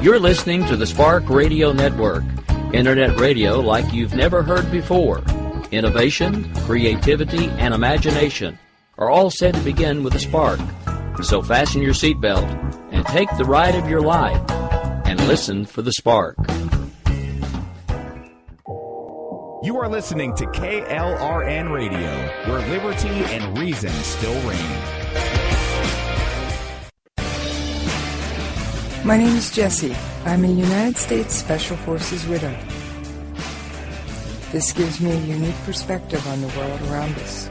You're listening to the Spark Radio Network, Internet radio like you've never heard before. Innovation, creativity, and imagination are all said to begin with a spark. So fasten your seatbelt and take the ride of your life and listen for the spark. You are listening to KLRN Radio, where liberty and reason still reign. My name is Jessie. I'm a United States Special Forces widow. This gives me a unique perspective on the world around us.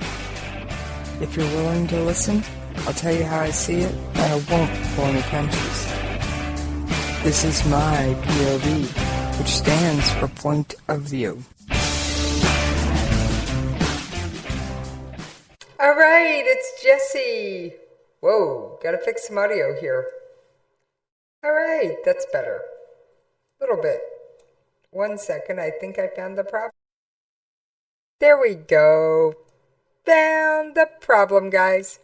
If you're willing to listen, I'll tell you how I see it, and I won't pull any punches. This is my POV, which stands for Point of View. All right, it's Jessie. Whoa, gotta fix some audio here. All right, that's better. A little bit. 1 second, I think I found the problem. There we go. Found the problem, guys.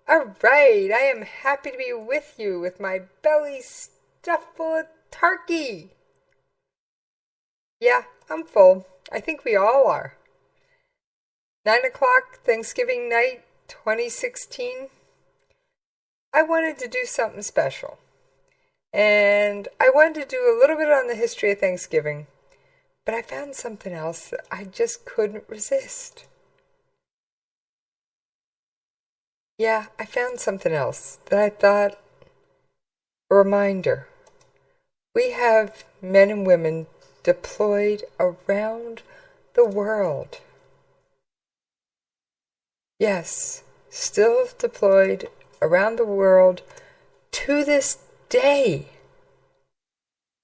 All right, I am happy to be with you with my belly stuffed full of turkey. Yeah, I'm full. I think we all are. 9 o'clock, Thanksgiving night, 2016. I wanted to do something special. And I wanted to do a little bit on the history of Thanksgiving, but I found something else that I just couldn't resist. Yeah, I found something else that I thought, a reminder. We have men and women deployed around the world. Yes, still deployed around the world to this day,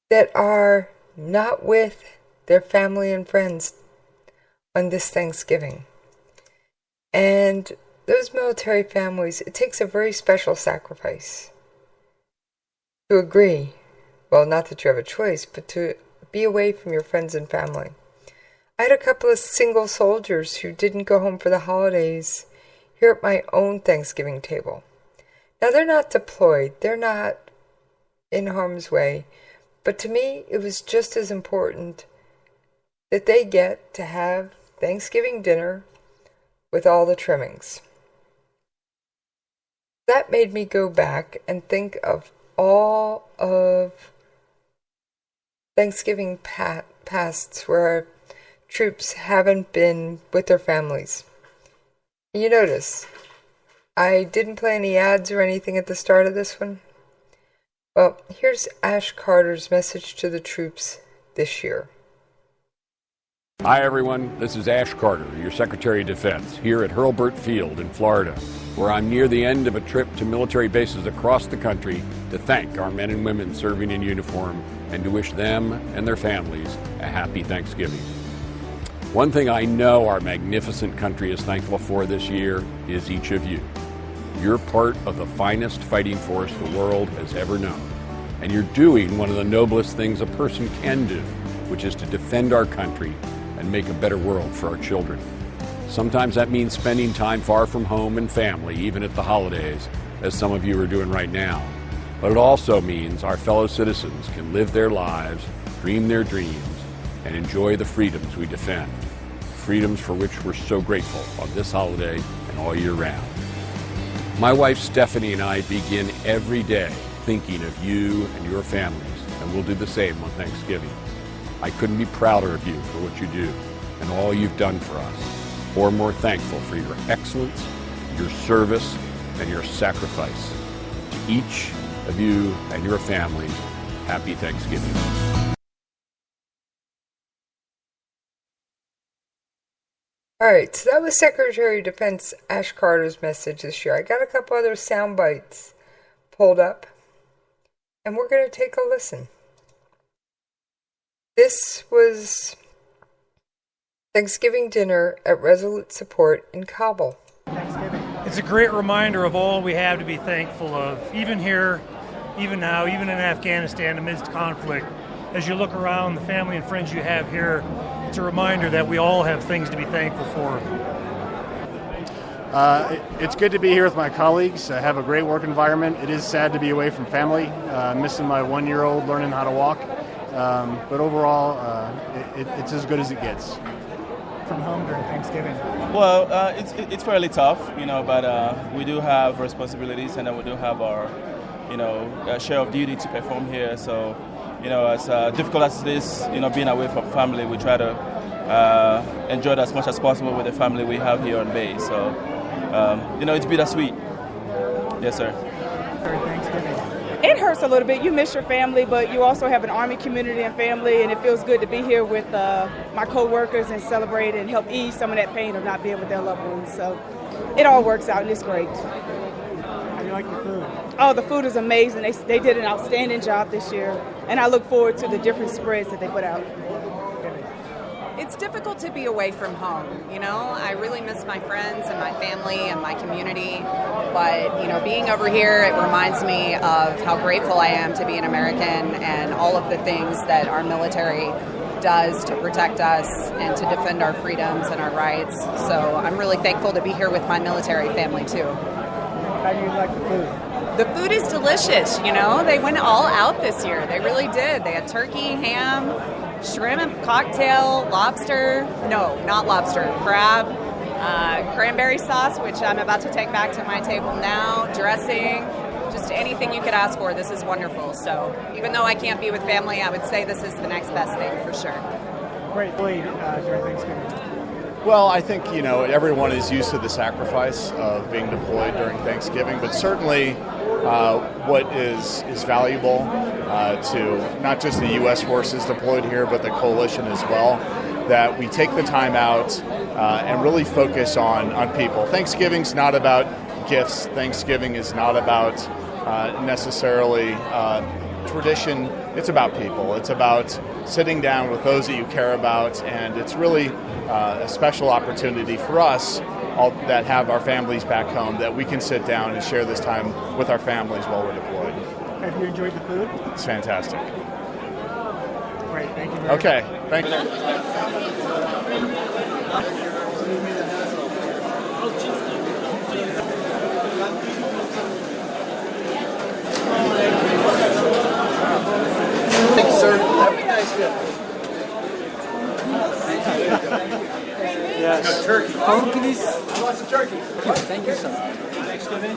that are not with their family and friends on this Thanksgiving. And those military families, it takes a very special sacrifice to agree, well, not that you have a choice, but to be away from your friends and family. I had a couple of single soldiers who didn't go home for the holidays here at my own Thanksgiving table. Now, they're not deployed, they're not in harm's way, but to me it was just as important that they get to have Thanksgiving dinner with all the trimmings. That made me go back and think of all of Thanksgiving pasts where our troops haven't been with their families. And you notice I didn't play any ads or anything at the start of this one. Well, here's Ash Carter's message to the troops this year. Hi, everyone. This is Ash Carter, your Secretary of Defense, here at Hurlburt Field in Florida, where I'm near the end of a trip to military bases across the country to thank our men and women serving in uniform and to wish them and their families a happy Thanksgiving. One thing I know our magnificent country is thankful for this year is each of you. You're part of the finest fighting force the world has ever known. And you're doing one of the noblest things a person can do, which is to defend our country and make a better world for our children. Sometimes that means spending time far from home and family, even at the holidays, as some of you are doing right now. But it also means our fellow citizens can live their lives, dream their dreams, and enjoy the freedoms we defend. Freedoms for which we're so grateful on this holiday and all year round. My wife Stephanie and I begin every day thinking of you and your families, and we'll do the same on Thanksgiving. I couldn't be prouder of you for what you do and all you've done for us, or more thankful for your excellence, your service, and your sacrifice. To each of you and your families, happy Thanksgiving. All right, so that was Secretary of Defense Ash Carter's message this year. I got a couple other sound bites pulled up, and we're going to take a listen. This was Thanksgiving dinner at Resolute Support in Kabul. It's a great reminder of all we have to be thankful of, even here, even now, even in Afghanistan amidst conflict. As you look around, the family and friends you have here, it's a reminder that we all have things to be thankful for. It's good to be here with my colleagues. I have a great work environment. It is sad to be away from family, missing my 1-year-old learning how to walk. But overall, it's as good as it gets. From home during Thanksgiving? Well, it's fairly tough, but we do have responsibilities, and then we do have our, share of duty to perform here. So, as difficult as it is, being away from family, we try to enjoy it as much as possible with the family we have here on base. So, it's bittersweet. Yes, sir. It hurts a little bit. You miss your family, but you also have an Army community and family, and it feels good to be here with my co-workers and celebrate and help ease some of that pain of not being with their loved ones. So it all works out, and it's great. How do you like the food? Oh, the food is amazing. They did an outstanding job this year, and I look forward to the different spreads that they put out. It's difficult to be away from home, I really miss my friends and my family and my community, but, being over here, it reminds me of how grateful I am to be an American and all of the things that our military does to protect us and to defend our freedoms and our rights. So I'm really thankful to be here with my military family, too. How do you like the food? The food is delicious, They went all out this year. They really did. They had turkey, ham, shrimp, cocktail, lobster. No, not lobster. Crab, cranberry sauce, which I'm about to take back to my table now, dressing, just anything you could ask for. This is wonderful. So even though I can't be with family, I would say this is the next best thing for sure. Great during Thanksgiving. Well, I think, everyone is used to the sacrifice of being deployed during Thanksgiving, but certainly what is valuable to not just the U.S. forces deployed here, but the coalition as well, that we take the time out and really focus on people. Thanksgiving's not about gifts. Thanksgiving is not about necessarily tradition. It's about people. It's about sitting down with those that you care about, and it's really a special opportunity for us all that have our families back home, that we can sit down and share this time with our families while we're deployed. Have you enjoyed the food? It's fantastic. Great, thank you very much. Okay, thank you. Thank you, sir. Have a nice day. Yes. Turkey. Pumpkins. Lots of turkey. Thank you, sir. Thanksgiving.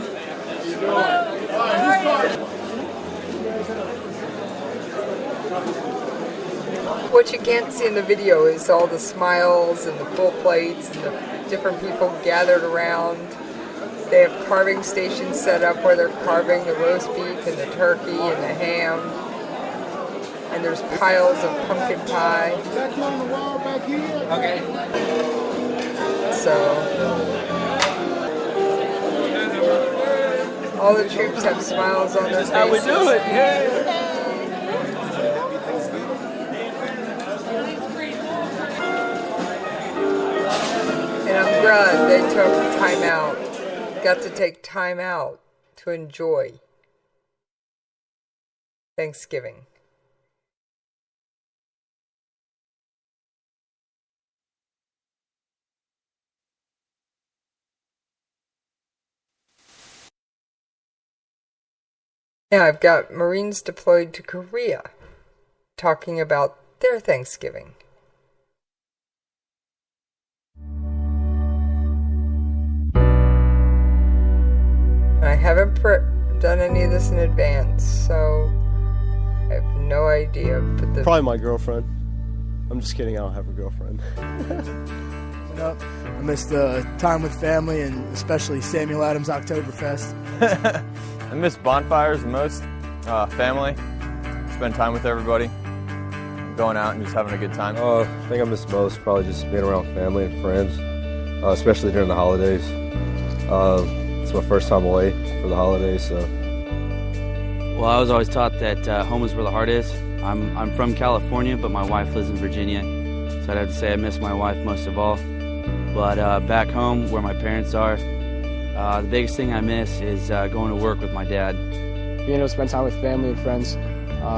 What you can't see in the video is all the smiles and the full plates and the different people gathered around. They have carving stations set up where they're carving the roast beef and the turkey and the ham. And there's piles of pumpkin pie. Okay. So, all the troops have smiles on their faces. How we do it? Yeah. And I'm glad they took time out, got to take time out to enjoy Thanksgiving. Now I've got Marines deployed to Korea talking about their Thanksgiving. I haven't done any of this in advance, so I have no idea. But probably my girlfriend. I'm just kidding, I don't have a girlfriend. I missed time with family and especially Samuel Adams Oktoberfest. I miss bonfires the most, family, spend time with everybody, going out and just having a good time. I think I miss most probably just being around family and friends, especially during the holidays. It's my first time away for the holidays, so. Well, I was always taught that home is where the heart is. I'm from California, but my wife lives in Virginia, so I'd have to say I miss my wife most of all. But back home, where my parents are, the biggest thing I miss is going to work with my dad. Being able to spend time with family and friends,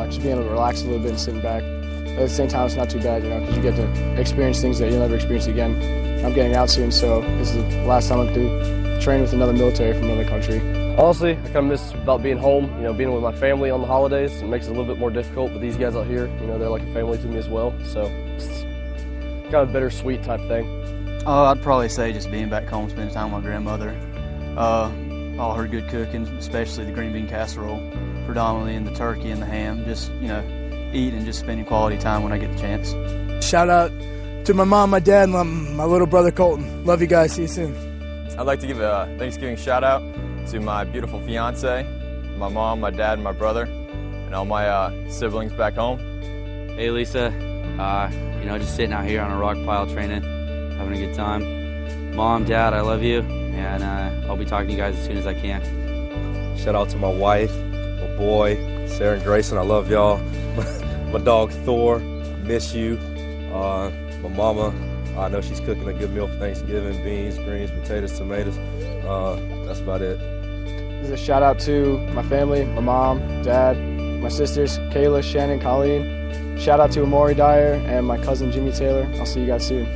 just being able to relax a little bit and sitting back. At the same time, it's not too bad, because you get to experience things that you'll never experience again. I'm getting out soon, so this is the last time I'm through train with another military from another country. Honestly, I kind of miss about being home, being with my family on the holidays. It makes it a little bit more difficult, but these guys out here, they're like a family to me as well. So it's kind of a bittersweet type thing. I'd probably say just being back home, spending time with my grandmother. All her good cooking, especially the green bean casserole, predominantly, and the turkey and the ham. Just, eat and just spending quality time when I get the chance. Shout out to my mom, my dad, and my little brother Colton. Love you guys. See you soon. I'd like to give a Thanksgiving shout out to my beautiful fiance, my mom, my dad, and my brother, and all my siblings back home. Hey Lisa, just sitting out here on a rock pile training, having a good time. Mom, Dad, I love you, and I'll be talking to you guys as soon as I can. Shout out to my wife, my boy, Sarah and Grayson. I love y'all. My dog Thor, miss you. My mama, I know she's cooking a good meal for Thanksgiving: beans, greens, potatoes, tomatoes. That's about it. This is a shout out to my family, my mom, dad, my sisters, Kayla, Shannon, Colleen. Shout out to Amori Dyer and my cousin Jimmy Taylor. I'll see you guys soon.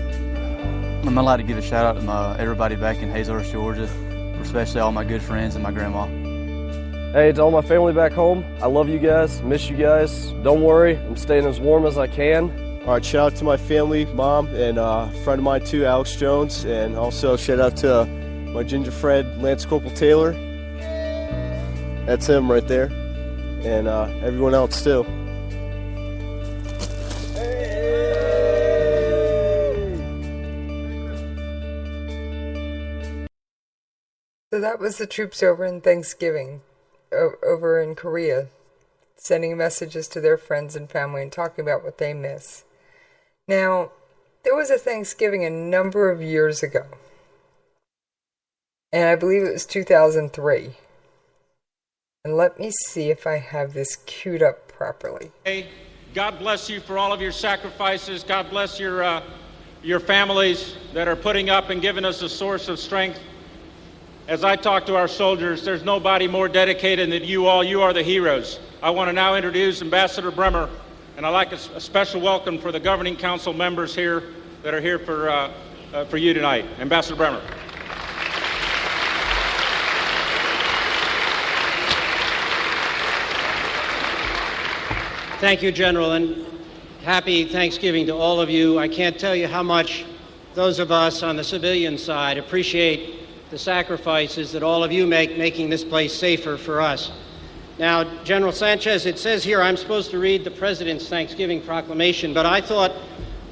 I'd like to give a shout out to everybody back in Hazelhurst, Georgia, especially all my good friends and my grandma. Hey, to all my family back home, I love you guys, miss you guys. Don't worry, I'm staying as warm as I can. All right, shout out to my family, mom, and a friend of mine too, Alex Jones, and also shout out to my ginger friend, Lance Corporal Taylor. That's him right there, and everyone else too. So that was the troops over in Thanksgiving, over in Korea, sending messages to their friends and family and talking about what they miss. Now, there was a Thanksgiving a number of years ago, and I believe it was 2003. And let me see if I have this queued up properly. Hey, God bless you for all of your sacrifices. God bless your families that are putting up and giving us a source of strength. As I talk to our soldiers, there's nobody more dedicated than you all. You are the heroes. I want to now introduce Ambassador Bremer, and I'd like a special welcome for the Governing Council members here that are here for you tonight. Ambassador Bremer. Thank you, General, and happy Thanksgiving to all of you. I can't tell you how much those of us on the civilian side appreciate the sacrifices that all of you make, making this place safer for us. Now, General Sanchez, it says here I'm supposed to read the President's Thanksgiving proclamation, but I thought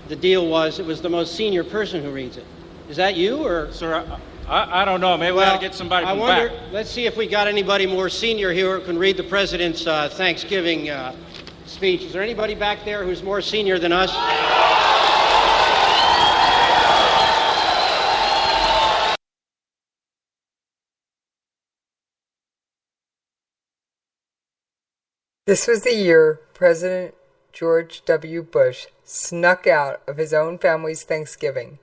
the deal was it was the most senior person who reads it. Is that you, or? Sir, I don't know. Maybe we ought to get somebody from back. Let's see if we got anybody more senior here who can read the President's Thanksgiving speech. Is there anybody back there who's more senior than us? This was the year President George W. Bush snuck out of his own family's Thanksgiving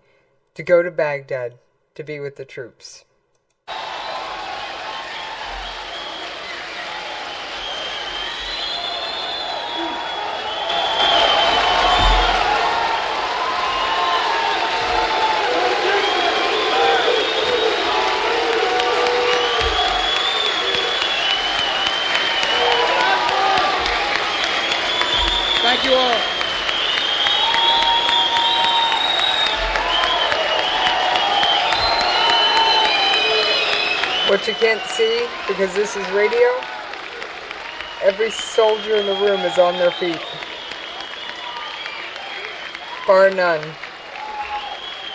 to go to Baghdad to be with the troops. Thank you all. What you can't see, because this is radio, every soldier in the room is on their feet. Bar none.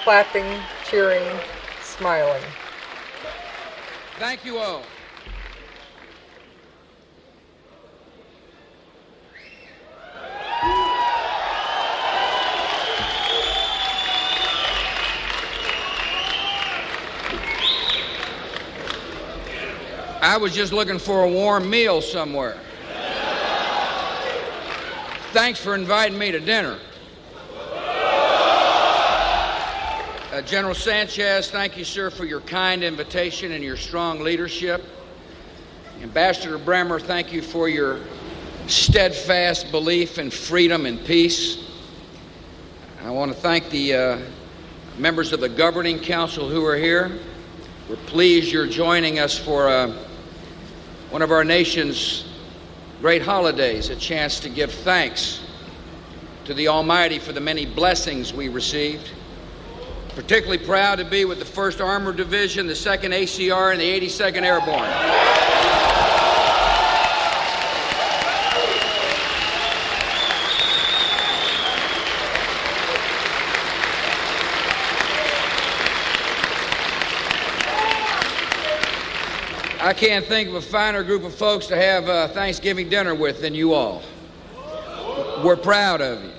Clapping, cheering, smiling. Thank you all. I was just looking for a warm meal somewhere. Thanks for inviting me to dinner. General Sanchez, thank you, sir, for your kind invitation and your strong leadership. Ambassador Bremer, thank you for your steadfast belief in freedom and peace. I want to thank the members of the Governing Council who are here. We're pleased you're joining us for one of our nation's great holidays, a chance to give thanks to the Almighty for the many blessings we received. Particularly proud to be with the 1st Armored Division, the 2nd ACR, and the 82nd Airborne. I can't think of a finer group of folks to have Thanksgiving dinner with than you all. We're proud of you.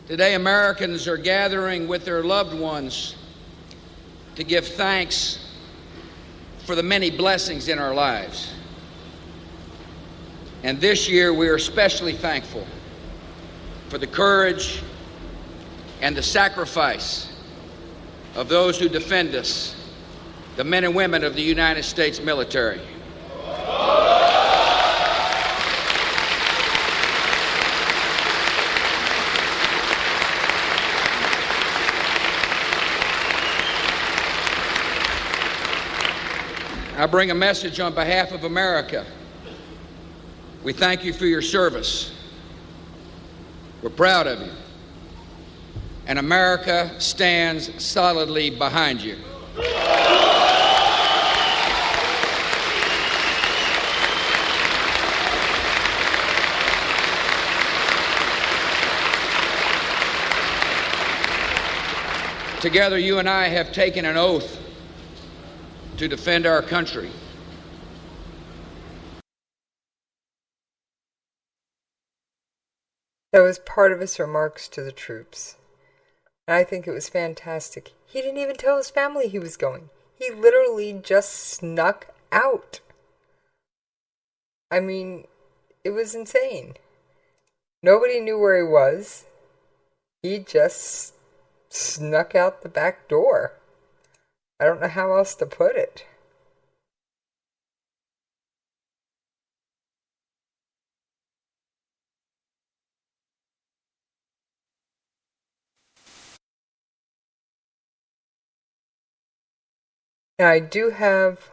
Today, Americans are gathering with their loved ones to give thanks for the many blessings in our lives. And this year, we are especially thankful for the courage and the sacrifice of those who defend us, the men and women of the United States military. I bring a message on behalf of America. We thank you for your service. We're proud of you. And America stands solidly behind you. Together, you and I have taken an oath to defend our country. That was part of his remarks to the troops. And I think it was fantastic. He didn't even tell his family he was going. He literally just snuck out. I mean, it was insane. Nobody knew where he was. He just snuck out the back door. I don't know how else to put it. Now, I do have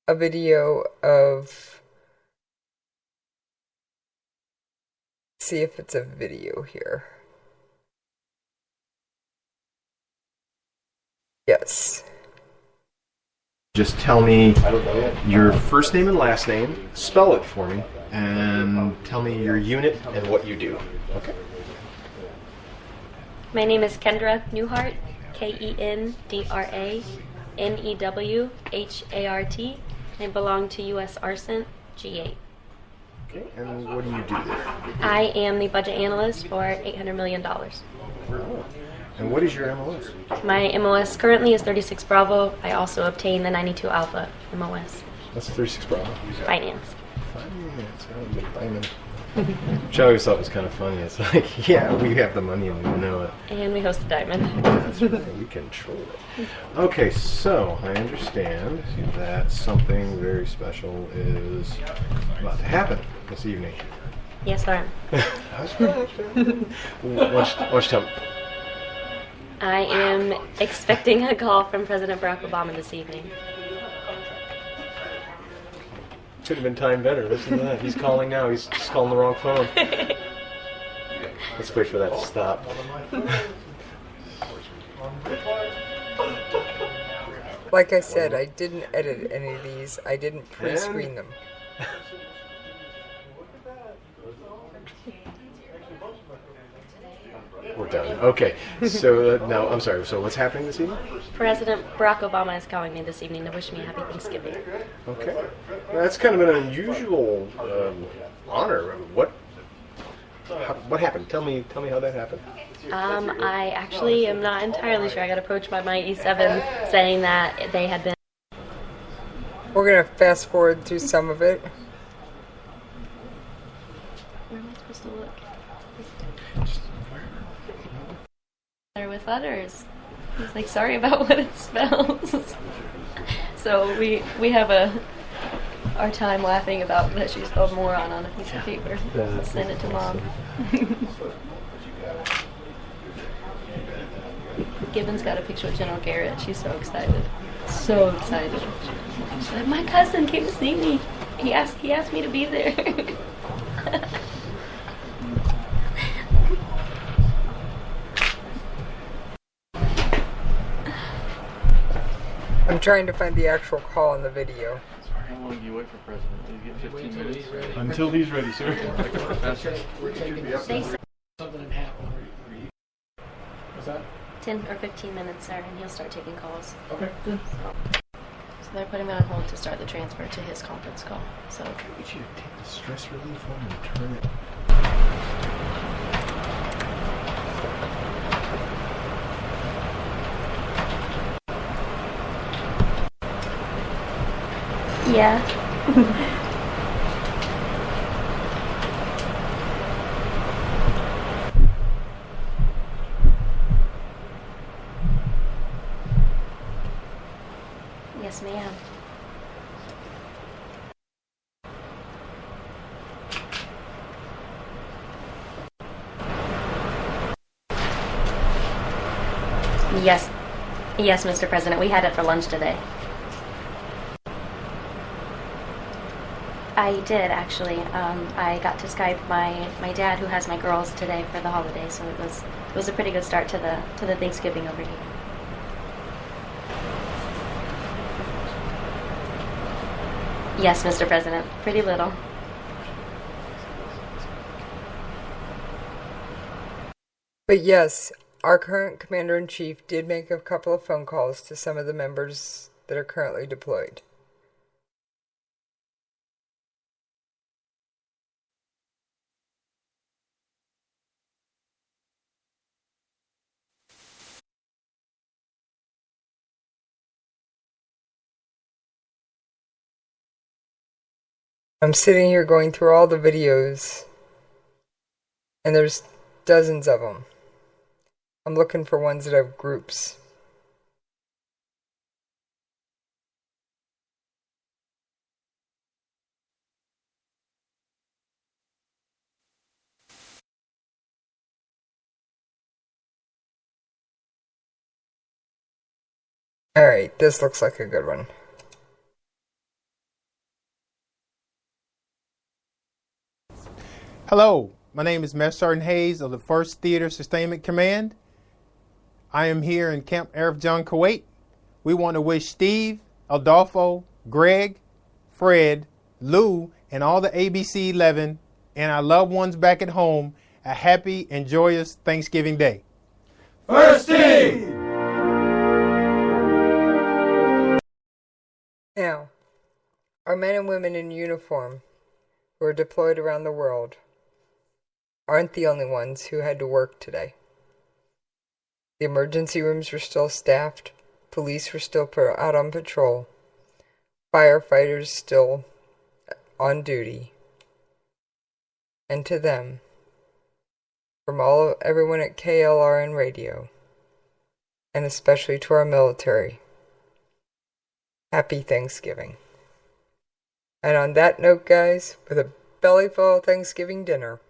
a video of, see if it's a video here. Yes. Just tell me your first name and last name, spell it for me, and tell me your unit and what you do. Okay. My name is Kendra Newhart, KENDRA NEWHART. I belong to U.S. Arson G8. Okay, and what do you do there? I am the budget analyst for $800 million. Oh. And what is your MOS? My MOS currently is 36 Bravo. I also obtained the 92 Alpha MOS. That's 36 Bravo. Finance. Finance. Which I always thought was kind of funny. It's like, yeah, we have the money and we know it. And we host the Diamond. That's right. We control it. Okay, so I understand that something very special is about to happen this evening. Yes, sir. How's that? Watch tell me. I am expecting a call from President Barack Obama this evening. Could have been timed better. Listen to that. He's calling now. He's just calling the wrong phone. Let's wait for that to stop. Like I said, I didn't edit any of these. I didn't pre-screen them. We're done. Okay. So now, I'm sorry. So what's happening this evening? President Barack Obama is calling me this evening to wish me a happy Thanksgiving. Okay. That's kind of an unusual honor. What happened? Tell me how that happened. I actually am not entirely sure. I got approached by my E7 saying that they had been... We're going to fast forward through some of it. Where am I supposed to look? With others. He's like, sorry about what it spells. So we have our time laughing about that she spelled moron on a piece of paper. Send it to Mom. Gibbons got a picture with General Garrett. She's so excited. So excited. She's like, my cousin came to see me. He asked me to be there. I'm trying to find the actual call in the video. How long do you wait for president? You get 15 minutes? Until he's ready, sir. Like a professor. They said Something had happened. What's that? 10 or 15 minutes, sir, and he'll start taking calls. Okay, good. So they're putting me on hold to start the transfer to his conference call. So Can we get you to take the stress relief one and turn it? yeah. Yes, ma'am. Yes. Yes, Mr. President. We had it for lunch today. I did, actually. I got to Skype my dad, who has my girls today for the holiday, so it was a pretty good start to the Thanksgiving over here. Yes, Mr. President. Pretty little. But yes, our current Commander-in-Chief did make a couple of phone calls to some of the members that are currently deployed. I'm sitting here going through all the videos, and there's dozens of them. I'm looking for ones that have groups. Alright, this looks like a good one. Hello, my name is Master Sergeant Hayes of the 1st Theater Sustainment Command. I am here in Camp Arif John, Kuwait. We want to wish Steve, Adolfo, Greg, Fred, Lou, and all the ABC 11 and our loved ones back at home a happy and joyous Thanksgiving Day. First team! Now, our men and women in uniform who are deployed around the world aren't the only ones who had to work today. The emergency rooms were still staffed, police were still out on patrol, firefighters still on duty. And to them, from everyone at KLRNRadio, and especially to our military, happy Thanksgiving. And on that note, guys, with a belly full of Thanksgiving dinner,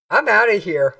I'm out of here.